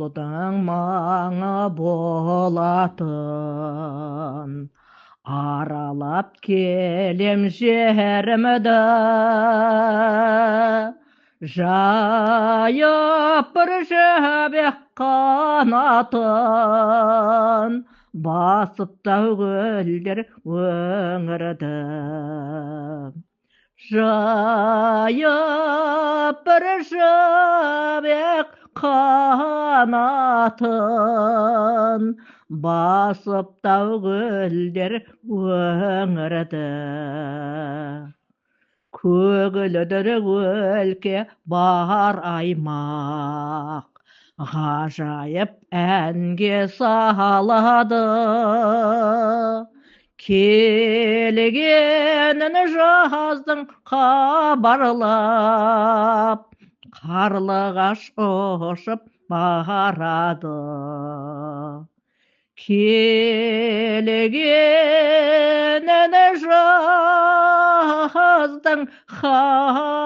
ұлдың маңы болатын. Аралап келем жерімді, жайып бір жібек қанатын, басып тәуекелдер өңірді. Жайып бір жібек қанатын, басып тәуекелдер өңірді. Көгілдір өлке бар аймақ, ғажайып әнге салады. Келгенін жаздың хабарлап, қарлығаш ұшып барады. Келгенін жаздың хабарлап,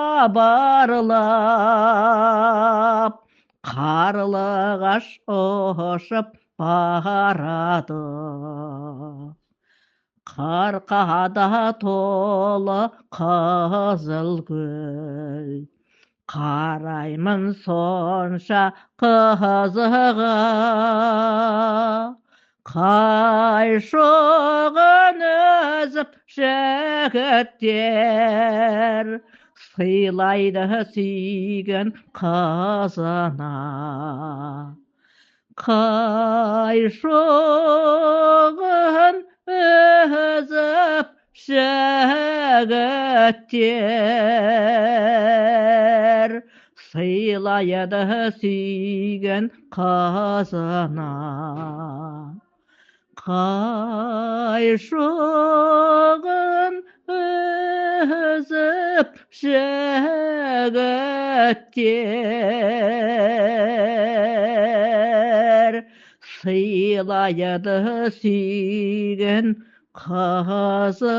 қарлығаш ұшып барады. Қарқада толы қызыл гүл, қараймын сонша қызыға. Қай шоғын үзіп жігіттер, сыйлайды сүйген қызына. Қай шоғын үзіп жігіттер, сыйлайды сүйген қызына. Қай шоғын үзіп жігіттер, сыйлайды сүйген қызына.